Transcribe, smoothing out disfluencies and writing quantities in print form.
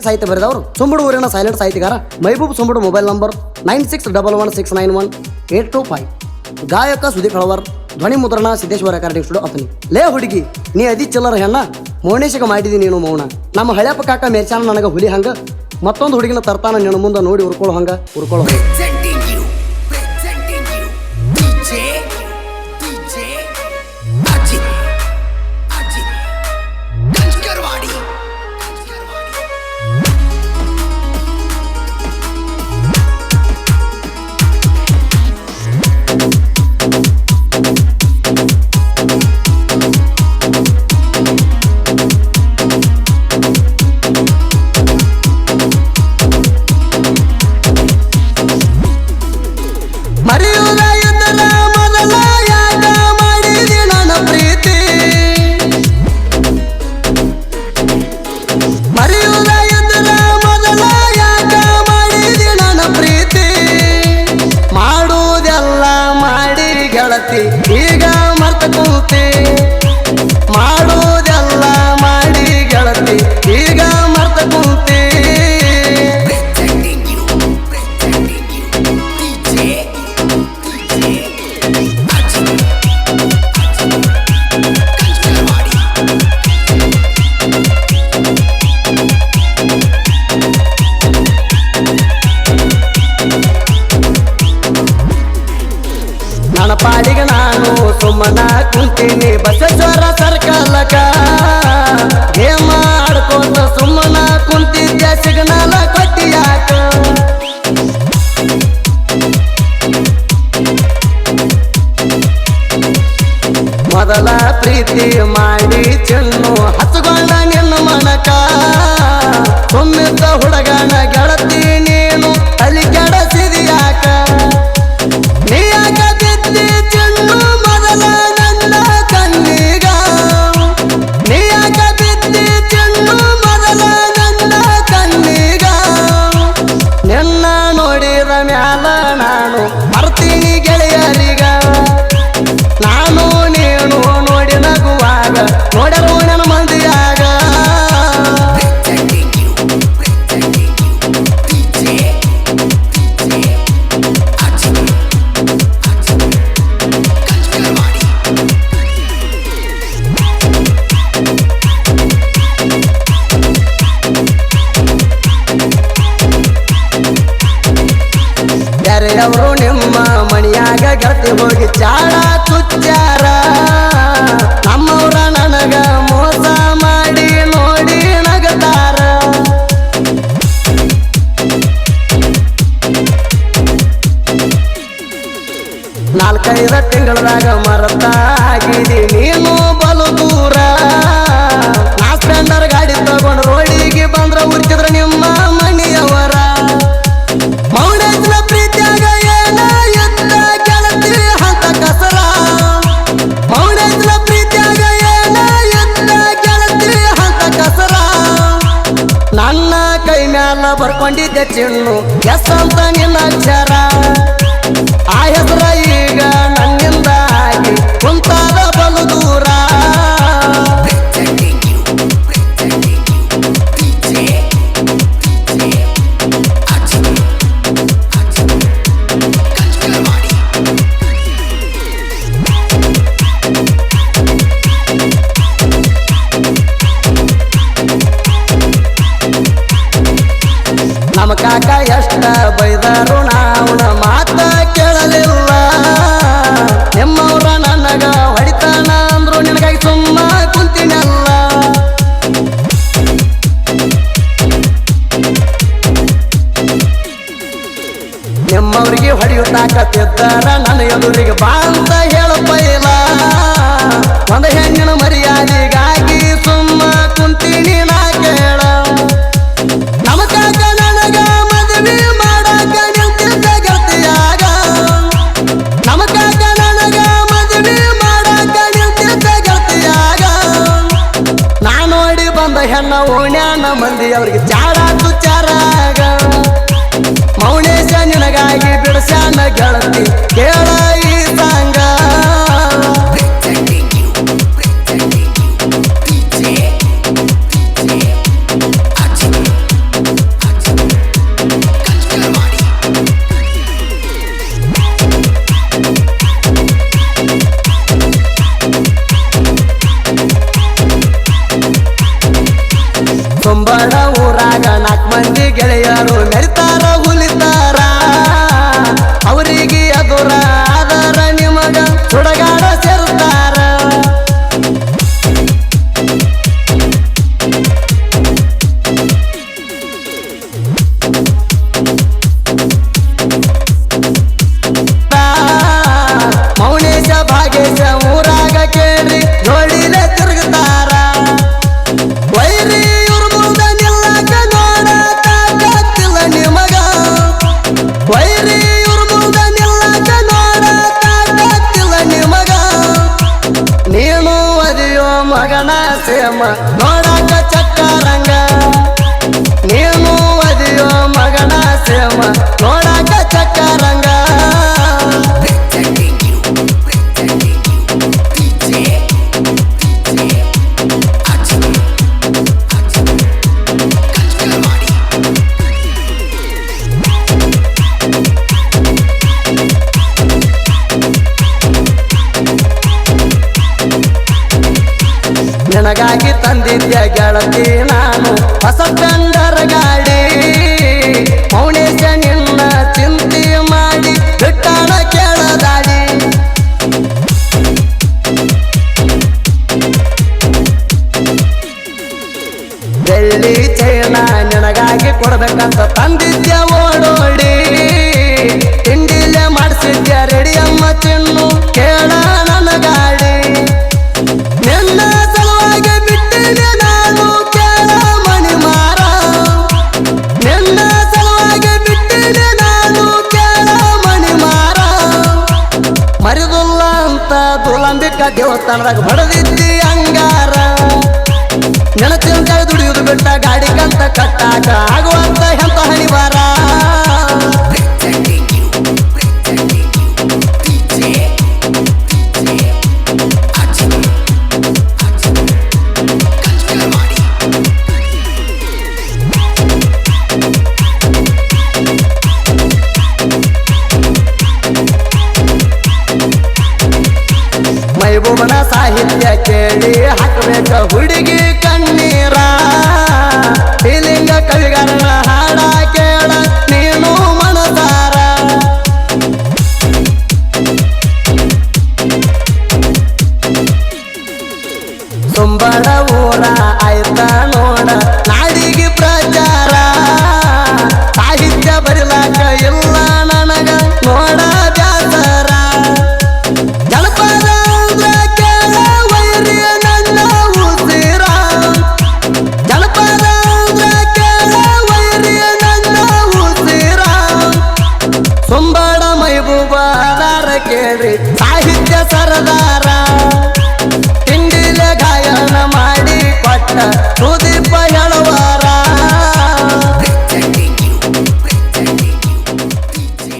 ಸಾಹಿತ್ಯ ಬರೆದವರು ಸುಂಬುಡು ಊರಿನ ಸೈಲೆಂಟ್ ಸಾಹಿತಿಗಾರ ಮೈಬೂಬ್ ಸುಂಬುಡು. Mobile number 9611691825. ಗಾಯಕ ಸುದೀಪ್ ಹಳವರ್. ಧ್ವನಿ ಮುದ್ರಣ ಸಿದ್ದೇಶ್ವರ ರೆಕಾರ್ಡಿಂಗ್ ಸ್ಟುಡಿಯೋ ಅತನಿ. ಲೇ ಹುಡುಗಿ ನೀ ಅದಿ ಚಿಲ್ಲರ ಹೆಣ್ಣ ಮೌನೇಶಿಗೆ ಮಾಡಿದಿ ನೀನು ಮೌನ. ನಮ್ಮ ಹಳ್ಯಪ್ಪ ಕಾಕ ಮೇರ್ಚಾನ ನನಗೆ ಹುಲಿ ಹಂಗ ಮತ್ತೊಂದು ಹುಡುಗಿನ ತರ್ತಾನ ನಿನ್ನ ಮುಂದೆ ನೋಡಿ ಉರ್ಕೊಳ್ಳೋ ಹಂಗ ಉರ್ಕೊಳ್ಳೋ. ಈಗ ಮರ್ತ ಕೂತೆ ಮಾಡೋದೆಲ್ಲ ಮಾಡಿ ಗೆಳತಿ ಈಗ ಮರ್ತ ಕೂತೆ. ನನ್ನ ಪಾಡಿಗೆ ನಾನು ಸುಮ್ಮನ ಕುಂತೀನಿ ಬಸವೇಶ್ವರ ಸರ್ಕಲಕ ಗೇಮ ಆಡ್ಕೋತ ಸುಮ್ಮನ ಕುಂತಿದ್ದೆ ಸಿಗ್ನಲ ಕೊಟ್ಟಿಯಾಕ. ಮೊದಲ ಪ್ರೀತಿ ಮಾಡಿ ಚೆನ್ನು ಹಚ್ಕೊಂಡ ನಿನ್ನ ಮನಕ ಸುಮ್ಮಿದ್ದ ಹುಡುಗನ ಗೆಳತಿ ನೀನು ತಲೆ ಕೆಡಸಿದ್ಯಾಕ. ನೀಯಾಕ ಬಿದ್ದಿ ಚೆನ್ನು ಮೊದಲ ನನ್ನ ಕಣ್ಣಿಗ ನೀಯಾಕ ಬಿದ್ದಿ ಚೆನ್ನು ಮೊದಲ ನನ್ನ ಕಣ್ಣಿಗ. ನಿನ್ನ ನೋಡಿದ ಮ್ಯಾಲ ನಾನು ಮರ್ತೀನಿ ಗೆಳೆಯರಿಗ. ನಾನು ನೀನು ನೋಡಿ ನಗುವಾಗ ನೋಡರು ನನ್ನ ಮಂದಿಯಾಗ. ಯಾರೆಯವರು ನಿಮ್ಮ ಮಣಿಯಾಗ ಗೆಳತಿ ಹೋಗಿ ಚಾಳ ತುಚ್ಚಾರ. ನಮ್ಮವ್ರ ನನಗ ಮೋಸ ಮಾಡಿ ನೋಡಿ ನಗತಾರ. ನಾಲ್ಕೈದು ತಿಂಗಳದಾಗ ಮರತ ಆಗಿದಿ ನೀನು ಬಲು ದೂರ. ನಾ ಸ್ಪೆಂಡರ್ ಗಾಡಿ ತಗೊಂಡು ರೋಡಿಗೆ ಬಂದ್ರ ಉರ್ತಿದ್ರ ನಿಮ್ಮ ಮನೆಯವರ. ಮೌನೇಶನ ಪ್ರೀತಿಯಾಗ ಏನ ಎತ್ತ ಗೆಳತಿ ಹಂತ ಕಸರ. ಮೌನೇಶನ ಪ್ರೀತಿಯಾಗ ಏನ ಎತ್ತ ಗೆಳತಿ ಹಂತ ಕಸರ. ನನ್ನ ಕೈ ಮ್ಯಾಲ ಬರ್ಕೊಂಡಿದ್ದೆ ಚಿನ್ನು ಎಸ್ ಅಂತ ನಿನ್ನ ಅಕ್ಷರ. ಆ ಹೆಸರ ಈಗ ನನ್ನಿಂದ ಆಗಿ ಕುಂತಾದ ಬಲು ದೂರ. ನಮ್ಮ ಕಾಕ ಎಷ್ಟ ಬೈದರು ನಾವುನ ಮಾತ ಕೇಳಲಿಲ್ಲ. ನಿಮ್ಮವ್ರ ನನಗ ಹೊಡಿತಾನ ಅಂದ್ರು ನಿನಗಾಗಿ ಸುಮ್ಮ ಕುಂತಿನಲ್ಲ. ನಿಮ್ಮವ್ರಿಗೆ ಹೊಡೆಯುತ್ತಾಕತ್ತಿದ್ದಾರ ನನ್ನ ಎದುರಿಗೆ ಬಾ ಅಂತ ಹೇಳಪ್ಪಯಿಲ್ಲ. ಒಂದು ಹೆಣ್ಣಿನ ಮರ್ಯಾದೆಗಾಗಿ ಸುಮ್ಮ ಕುಂತೀನಿ ನಾ ಕೇಳ. ನಮ್ಮ ಕಾಕ ನನಗ ಮದುವೆ ಮಾಡಾಕ ನಿಂತಿದ್ದ ಗೆಳತಿಯಾಗ. ನಮ್ಮ ಕಾಕ ನನಗ ಮದುವೆ ಮಾಡಾಕ ನಿಂತಿದ್ದ ಗೆಳತಿಯಾಗ. ನಾ ನೋಡಿ ಬಂದ ಹೆಣ್ಣ ಓಣ್ಯಾನ ಮಂದಿ ಅವ್ರಿಗೆ ಚಾಡ ತುಚ್ಚಾರಾಗ. ಮೌನೇಶ ನಿನಗಾಗಿ ಬಿಡಸ್ಯಾನ ಗೆಳತಿ ಕೇಳ ಈ ಸಾಂಗ. ಗೆಳೆಯರು ಮೆರಿತಾರ ಹುಲಿತಾರ ಅವರಿಗೆ ಎದುರ ಆದರ ನಿಮಗ ಸುಡಗಾಡ ಸೇರ್ತಾರ ಮೌನೇಶ ಭಾಗೇಶ ಊರಾಗ ಕೇಳಿ ನೋಡಿಲೆ ತಿರುಗುತ್ತಾರ ವೈರಿ ಇವ್ರ ಮುಂದ ನಿಲ್ಲಕ ನೋಡಕ್ಕಾಗತ್ತಿಲ್ಲ ನಿಮಗ ವೈರಿ ಇವ್ರ ಮುಂದ ನಿಲ್ಲಕ ನೋಡಕ್ಕಾಗತ್ತಿಲ್ಲ ನಿಮಗ ನೀನು ಅದಿಯೋ ಮಗನ ಸೇಮ ನೋಡಕ ಚಕ್ಕರಂಗ ನೀನು ಅದಿಯೋ ಮಗನ ಸೇಮ ನೋಡಕ ಚಕ್ಕರಂಗ ನಿನಗಾಗಿ ತಂದಿದ್ದೆ ಗೆಳತಿ ನಾನು ಹೊಸ ಕಂಡರ ಗಾಡಿ ಮೌನೇಶ ನಿನ್ನ ಚಿಂತೆ ಮಾಡಿ ಬಿಟ್ಟಾಣ ಕೇಳದಾಡಿ ಬೆಳ್ಳಿ ಚೈನ ನಿನಗಾಗಿ ಕೊಡ್ಬೇಕಂತ ತಂದಿದ್ದೆ ಓಡೋಡಿ ತಿಂಡಿಲೆ ಮಾಡಿಸಿದ್ದೆ ರೆಡಿ ಅಮ್ಮ ಚಿನ್ನು ಕೇಳ ನನ್ನ ಗಾಡಿ ನಿನ್ನ ಸಲುವಾಗಿ ಬಿಟ್ಟಿದೆ ನಾನು ಕೇಳ ಮಣಿಮಾರ ನಿನ್ನ ಸಲುವಾಗಿ ಬಿಟ್ಟಿದೆ ನಾನು ಕೇಳ ಮಣಿಮಾರ ಮರಿದುಲ್ಲ ಅಂತ ದುಲಂಬಿಕ ದೇವಸ್ಥಾನದಾಗ ಬಡದಿದ್ದಿ ಅಂಗಾರ ನೆನಚಿನ ದುಡಿಯುವುದು ಬಿಟ್ಟ ಗಾಡಿ ಕಂತ ಕಟ್ಟಾಕ ಆಗುವಂತ ಎಂತ ಹಣಿವಾರ ಮೈಬೂಬನ ಸಾಹಿತ್ಯ ಕೇಳಿ ಹಾಕಬೇಕ ಹುಡುಗಿ ಕಣ್ಣೀರ ಫೀಲಿಂಗ ಕವಿಗಾರನ